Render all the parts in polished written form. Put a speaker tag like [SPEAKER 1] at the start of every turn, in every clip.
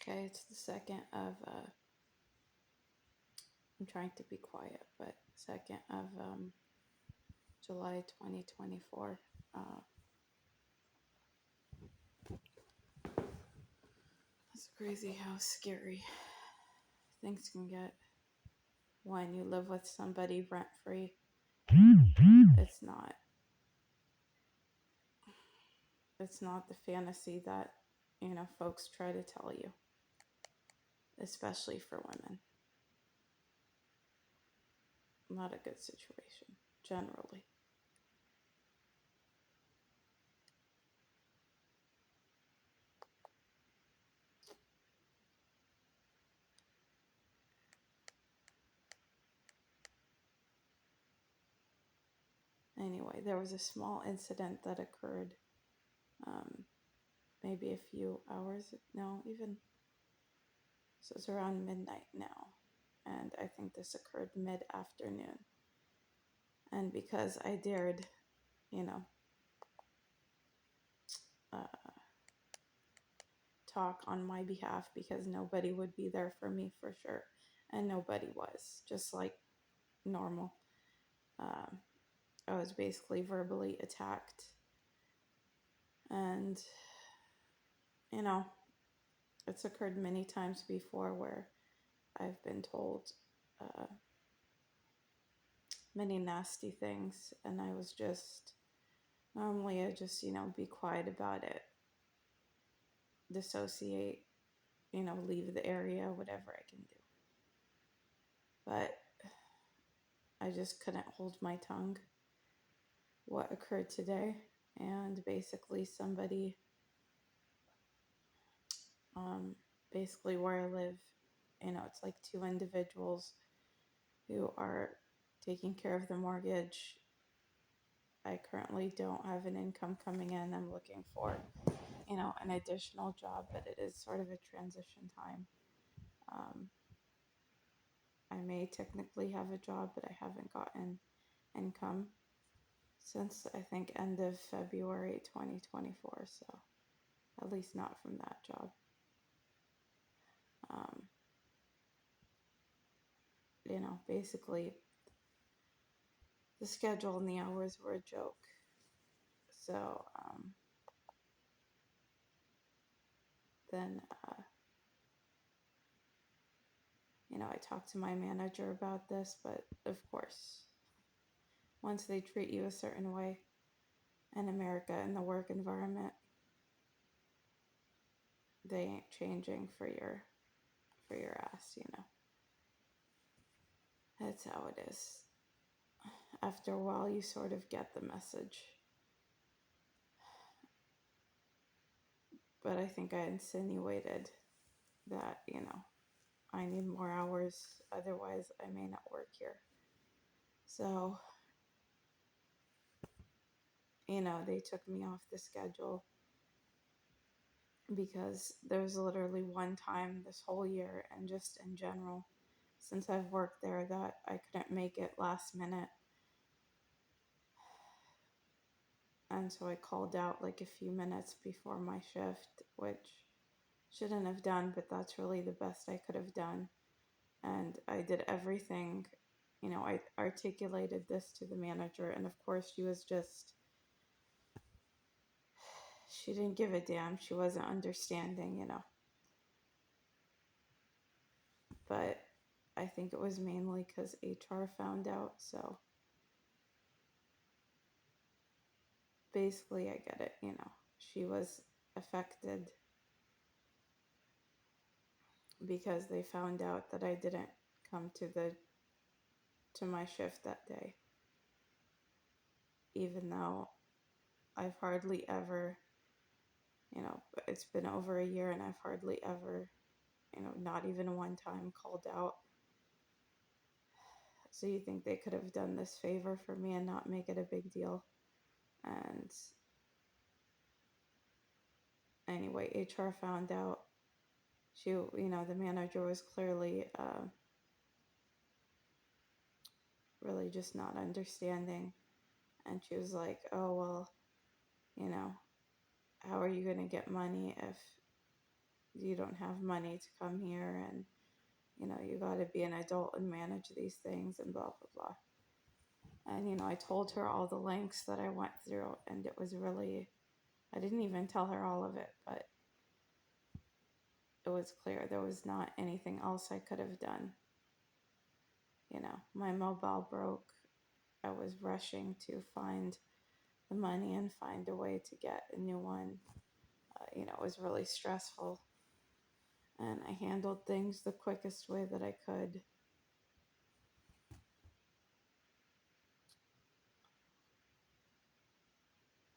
[SPEAKER 1] Okay, it's the second of, I'm trying to be quiet, but second of July 2024. Uh, it's crazy how scary things can get when you live with somebody rent free. It's not, it's not the fantasy that, folks try to tell you, especially for women. Not a good situation, generally. Anyway, there was a small incident that occurred um, maybe a few hours, no, even, so it's around midnight now. And I think this occurred mid afternoon. And because I dared, you know, uh, talk on my behalf because nobody would be there for me for sure. And nobody was, just like normal. Um, I was basically verbally attacked. And, you know, it's occurred many times before where I've been told many nasty things. And I was just, normally I just, be quiet about it, dissociate, leave the area, whatever I can do. But I just couldn't hold my tongue. What occurred today, and basically somebody, basically where I live, it's like two individuals who are taking care of the mortgage. I currently don't have an income coming in. I'm looking for, an additional job, but it is sort of a transition time. Um, I may technically have a job, but I haven't gotten income since I think end of February 2024. So at least not from that job. Um, basically the schedule and the hours were a joke. So then, I talked to my manager about this, but of course, once they treat you a certain way in America in the work environment, they ain't changing for your ass. That's how it is. After a while, you sort of get the message. But I think I insinuated that, I need more hours, otherwise, I may not work here. So, they took me off the schedule because there was literally one time this whole year, and just in general, since I've worked there, that I couldn't make it last minute. And so I called out like a few minutes before my shift, which shouldn't have done, but that's really the best I could have done. And I did everything, I articulated this to the manager, and of course she didn't give a damn. She wasn't understanding. But I think it was mainly because HR found out. So basically, I get it. She was affected because they found out that I didn't come to my shift that day, even though I've hardly ever, it's been over a year, and I've hardly ever, not even one time called out. So you think they could have done this favor for me and not make it a big deal? And anyway, HR found out. The manager was clearly really just not understanding. And she was like, oh, well, you know, how are you going to get money if you don't have money to come here, and you got to be an adult and manage these things, and blah blah blah. And I told her all the lengths that I went through, and it was really, I didn't even tell her all of it, but it was clear there was not anything else I could have done. My mobile broke. I was rushing to find the money and find a way to get a new one. It was really stressful, and I handled things the quickest way that I could.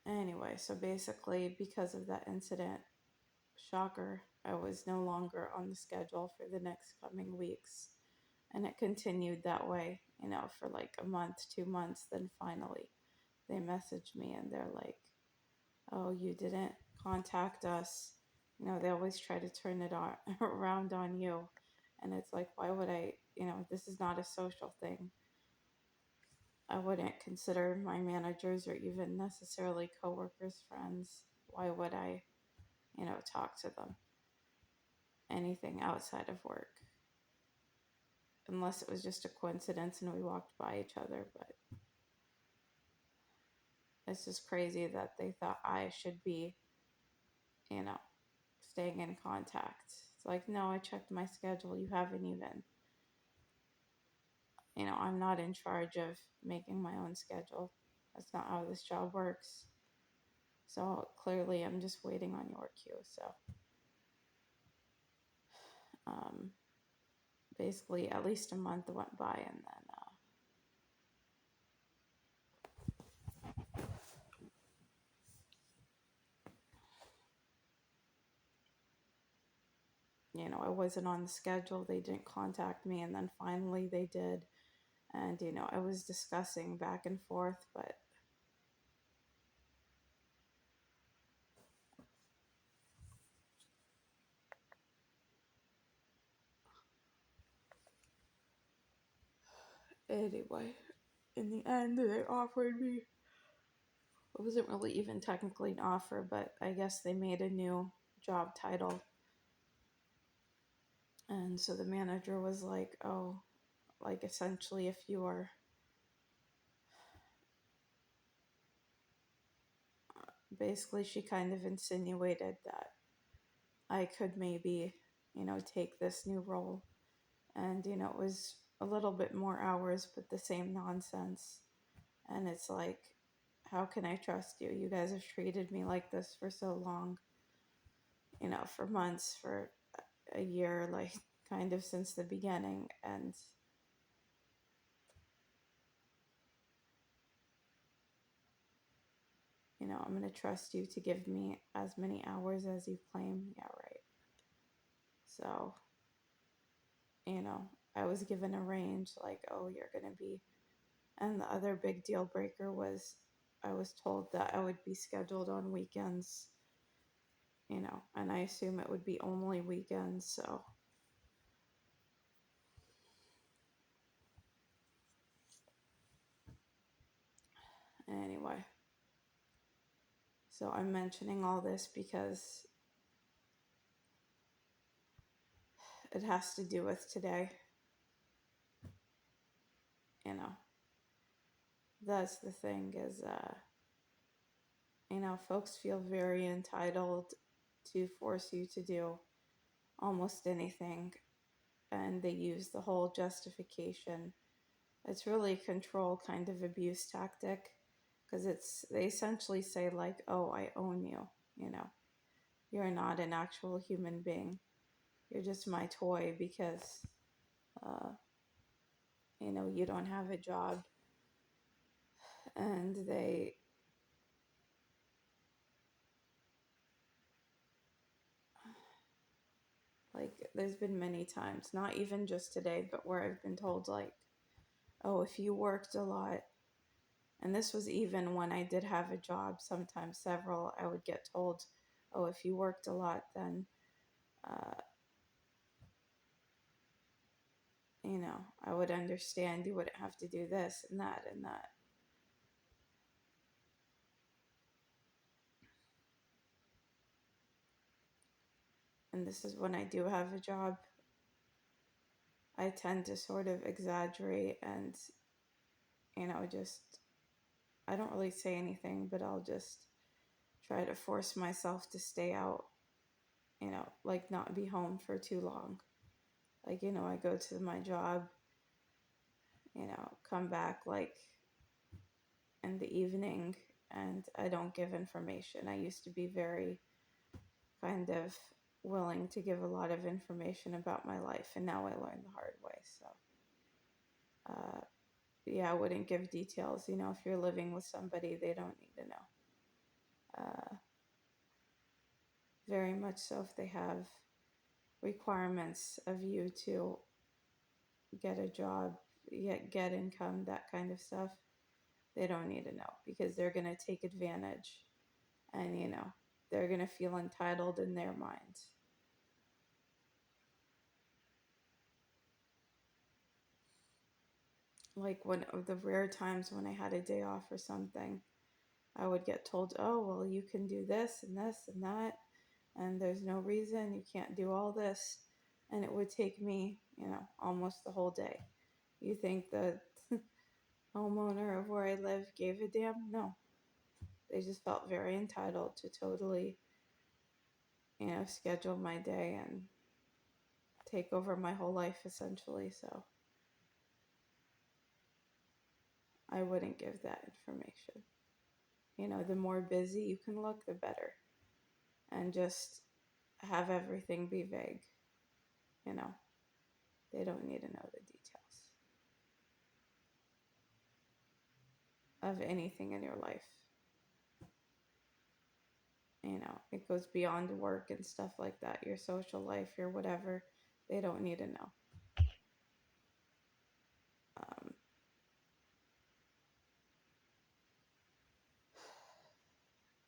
[SPEAKER 1] Anyway, so basically, because of that incident, shocker, I was no longer on the schedule for the next coming weeks. And it continued that way, for like a month, 2 months. Then finally, they messaged me and they're like, oh, you didn't contact us. They always try to turn it on around on you. And it's like, why would I, this is not a social thing. I wouldn't consider my managers or even necessarily coworkers friends. Why would I, talk to them? Anything outside of work. Unless it was just a coincidence and we walked by each other, but it's just crazy that they thought I should be, you know, staying in contact. It's like, no, I checked my schedule. You haven't even, I'm not in charge of making my own schedule. That's not how this job works. So clearly, I'm just waiting on your cue. So um, basically, at least a month went by, and then I wasn't on the schedule. They didn't contact me, and then finally they did. And I was discussing back and forth, but anyway, in the end, they offered me. It wasn't really even technically an offer, but I guess they made a new job title. And so the manager was like, oh, like essentially, if you are basically, she kind of insinuated that I could maybe, take this new role. And, it was a little bit more hours, but the same nonsense. And it's like, how can I trust you? You guys have treated me like this for so long, for months, for a year, like kind of since the beginning. And, I'm going to trust you to give me as many hours as you claim. Yeah, right. So, I was given a range like, oh, you're going to be. And the other big deal breaker was I was told that I would be scheduled on weekends, and I assume it would be only weekends. So, anyway, so I'm mentioning all this because it has to do with today. You know, that's the thing is, folks feel very entitled to force you to do almost anything, and they use the whole justification. It's really a control kind of abuse tactic because they essentially say like, oh, I own you, you know. You're not an actual human being. You're just my toy because uh, you don't have a job. And they like there's been many times, not even just today, but where I've been told like, oh, if you worked a lot, and this was even when I did have a job, sometimes several, I would get told, oh, if you worked a lot, then uh, I would understand you wouldn't have to do this and that and that. and this is when I do have a job, I tend to sort of exaggerate and, just, I don't really say anything, but I'll just try to force myself to stay out, like not be home for too long. Like, I go to my job, come back like in the evening and I don't give information. I used to be very kind of willing to give a lot of information about my life, and now I learned the hard way. So, yeah, I wouldn't give details. If you're living with somebody, they don't need to know. Very much so if they have requirements of you to get a job, get income, that kind of stuff, they don't need to know because they're going to take advantage and, they're going to feel entitled in their minds. Like one of the rare times when I had a day off or something, I would get told, oh, well, you can do this and this and that, and there's no reason you can't do all this. And it would take me, almost the whole day. You think the homeowner of where I live gave a damn? No. They just felt very entitled to totally, schedule my day and take over my whole life essentially. So I wouldn't give that information. The more busy you can look, the better. And just have everything be vague. They don't need to know the details of anything in your life. It goes beyond work and stuff like that, your social life, your whatever. They don't need to know. Um,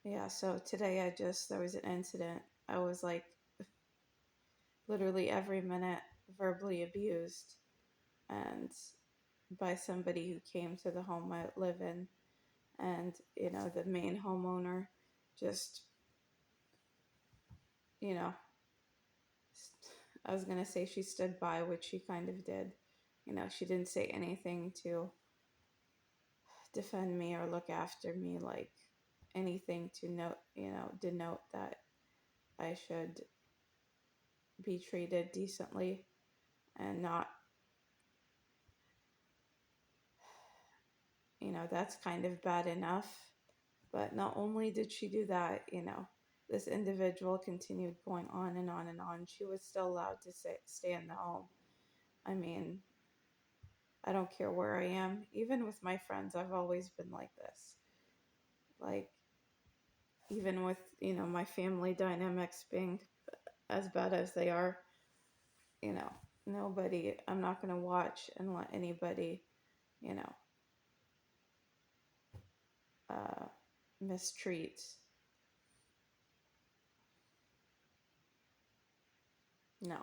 [SPEAKER 1] yeah, so today there was an incident. I was like literally every minute verbally abused and by somebody who came to the home I live in. And, the main homeowner just, you know, I was going to say she stood by, which she kind of did. She didn't say anything to defend me or look after me, like anything to note, denote that I should be treated decently and not, that's kind of bad enough. But not only did she do that, this individual continued going on and on and on. She was still allowed to stay in the home. I mean, I don't care where I am. Even with my friends, I've always been like this. Like, even with, my family dynamics being as bad as they are, nobody, I'm not going to watch and let anybody, you know, mistreat. No.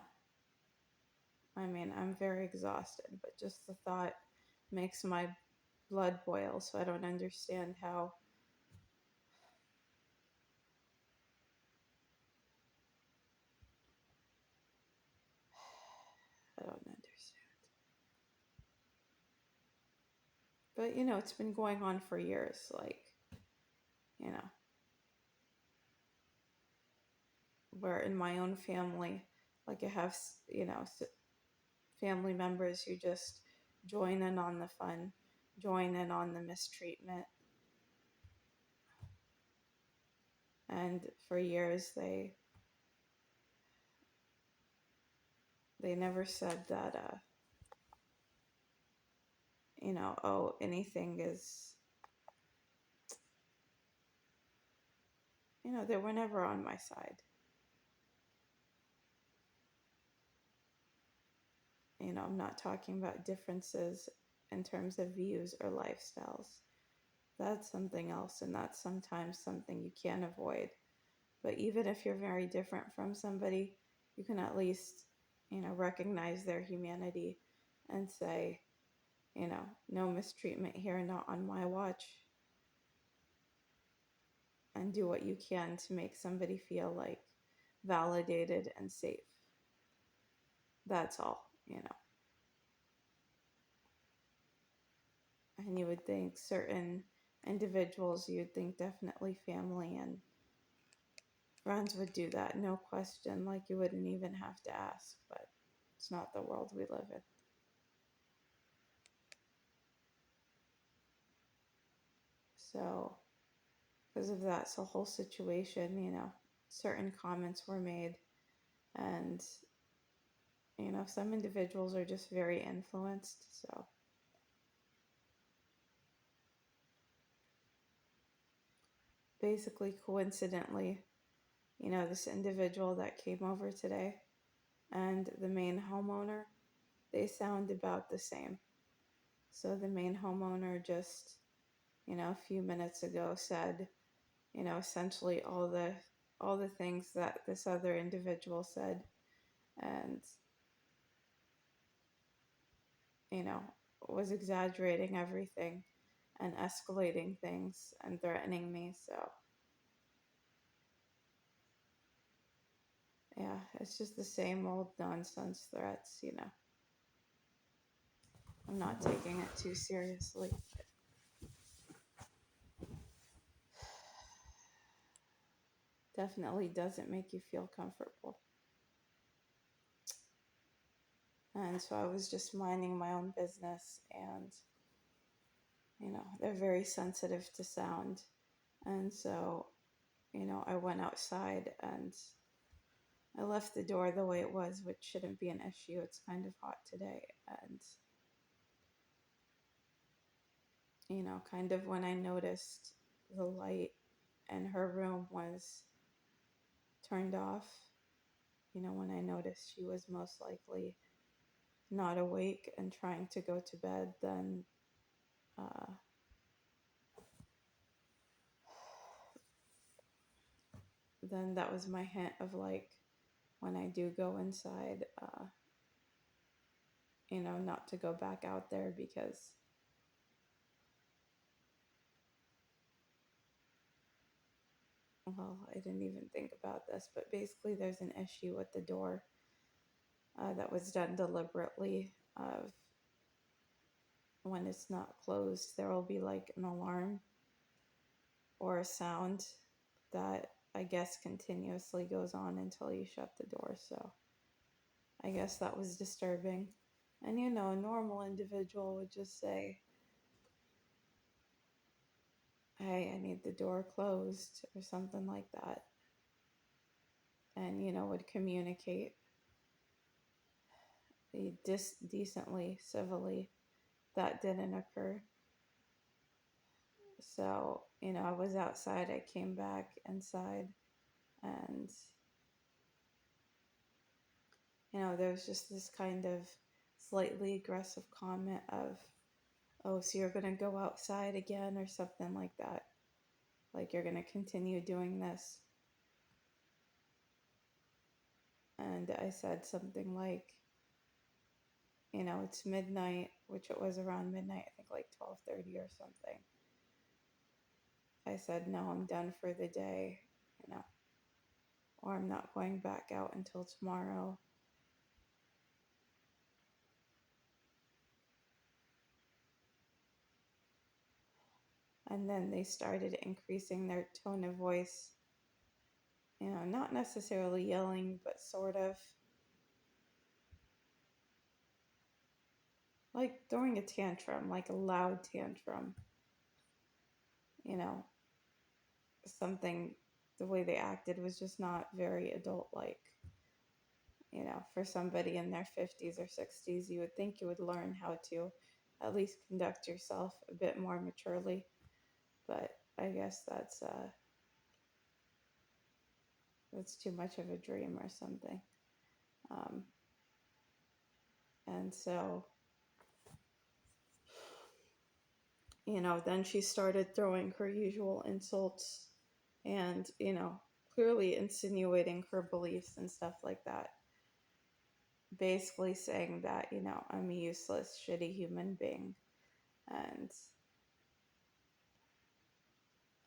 [SPEAKER 1] I mean, I'm very exhausted, but just the thought makes my blood boil, so I don't understand how. I don't understand. But, it's been going on for years. Like, you know, where in my own family, like I have, family members who just join in on the fun, join in on the mistreatment. And for years, they never said that, oh, anything is, they were never on my side. I'm not talking about differences in terms of views or lifestyles. That's something else, and that's sometimes something you can't avoid. But even if you're very different from somebody, you can at least, recognize their humanity and say, no mistreatment here, not on my watch. And do what you can to make somebody feel like validated and safe. That's all, And you would think certain individuals, you'd think definitely family and friends would do that, no question. Like you wouldn't even have to ask, but it's not the world we live in. So, because of that so whole situation, certain comments were made, and some individuals are just very influenced. So, basically, coincidentally, this individual that came over today and the main homeowner, they sound about the same. So the main homeowner just, a few minutes ago said, essentially all the things that this other individual said, and you know was exaggerating everything and escalating things and threatening me. So yeah, it's just the same old nonsense threats. I'm not taking it too seriously. Definitely doesn't make you feel comfortable. And so I was just minding my own business, and they're very sensitive to sound. And so, I went outside and I left the door the way it was, which shouldn't be an issue. It's kind of hot today. And, kind of when I noticed the light in her room was turned off, when I noticed she was most likely not awake and trying to go to bed, uh, then that was my hint of like, when I do go inside, not to go back out there because, well, I didn't even think about this, but basically there's an issue with the door that was done deliberately. Of when it's not closed, there will be like an alarm or a sound that I guess continuously goes on until you shut the door. So I guess that was disturbing. And a normal individual would just say, hey, I need the door closed or something like that. And, would communicate decently, civilly. That didn't occur. So, I was outside, I came back inside, and, there was just this kind of slightly aggressive comment of, oh, so you're going to go outside again or something like that. Like you're going to continue doing this. And I said something like, it's midnight, which it was around midnight, I think like 12:30 or something. I said, no, I'm done for the day, or I'm not going back out until tomorrow. And then they started increasing their tone of voice, not necessarily yelling, but sort of like throwing a tantrum, like a loud tantrum, you know, something, the way they acted was just not very adult like. For somebody in their 50s or 60s, you would think you would learn how to at least conduct yourself a bit more maturely. But I guess that's too much of a dream or something. Um, and so, then she started throwing her usual insults and, clearly insinuating her beliefs and stuff like that. Basically saying that, I'm a useless, shitty human being. And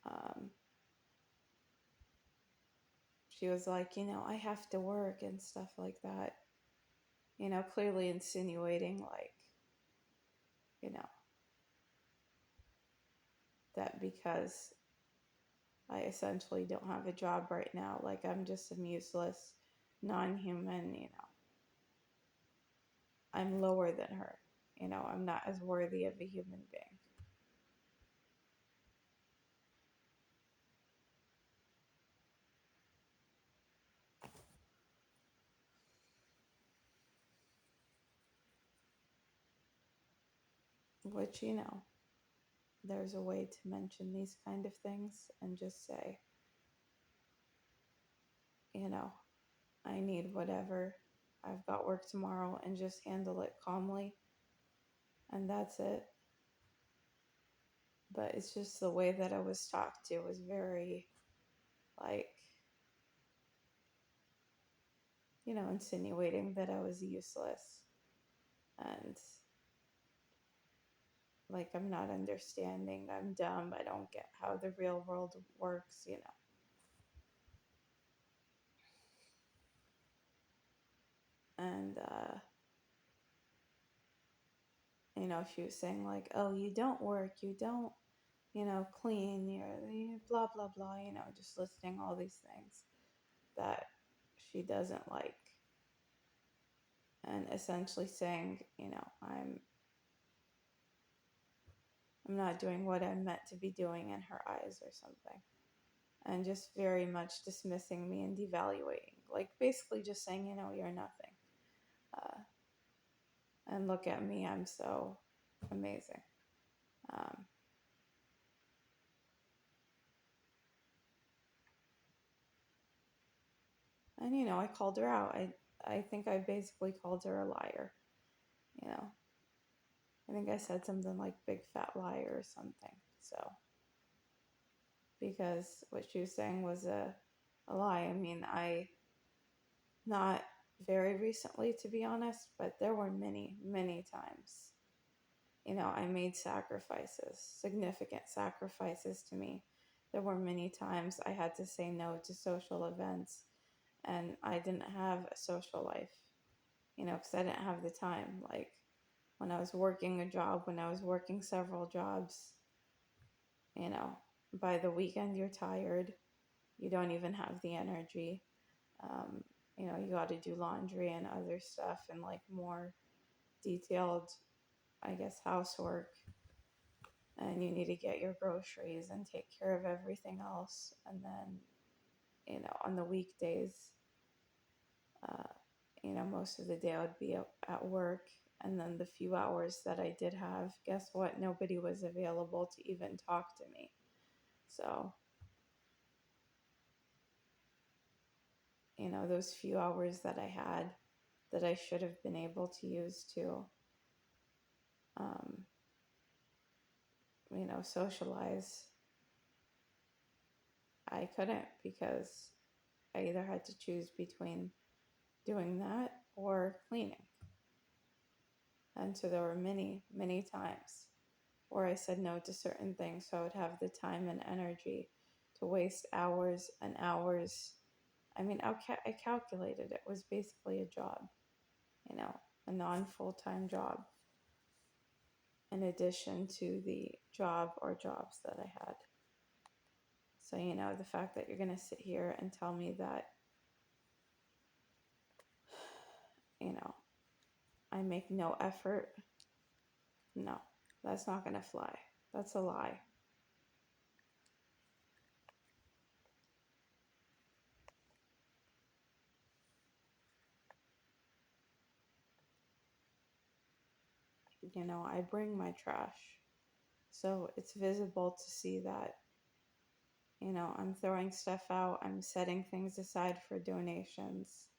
[SPEAKER 1] um, she was like, I have to work and stuff like that, clearly insinuating like, you know, that because I essentially don't have a job right now, like I'm just some useless, non-human, I'm lower than her. I'm not as worthy of a human being. Which, there's a way to mention these kind of things and just say, you know, I need whatever. I've got work tomorrow and just handle it calmly. And that's it. But it's just the way that I was talked to was very, like, insinuating that I was useless. And, like, I'm not understanding. I'm dumb. I don't get how the real world works. And, she was saying, like, oh, you don't work. You don't clean, you're blah, blah, blah, just listing all these things that she doesn't like. And essentially saying, I'm not doing what I'm meant to be doing in her eyes or something. And just very much dismissing me and devaluating. Like basically just saying, you're nothing. And look at me, I'm so amazing. Um, and I called her out. I think I basically called her a liar. You know, I think I said something like big fat liar or something. So, because what she was saying was a lie. I mean, not very recently, to be honest, but there were many, many times. I made sacrifices, significant sacrifices to me. There were many times I had to say no to social events, and I didn't have a social life, because I didn't have the time. Like when I was working a job, when I was working several jobs, you know, by the weekend you're tired. You don't even have the energy. Um, you got to do laundry and other stuff and like more detailed, I guess, housework. And you need to get your groceries and take care of everything else. And then, on the weekdays, uh, most of the day I would be at work. And then the few hours that I did have, guess what? Nobody was available to even talk to me. So, those few hours that I had that I should have been able to use to, um, socialize, I couldn't because I either had to choose between doing that or cleaning. And so there were many, many times where I said no to certain things so I would have the time and energy to waste hours and hours. I mean, I calculated it was basically a job, a non full time job in addition to the job or jobs that I had. So, the fact that you're going to sit here and tell me that, I make no effort, no, that's not going to fly. That's a lie. I bring my trash. So it's visible to see that, I'm throwing stuff out, I'm setting things aside for donations.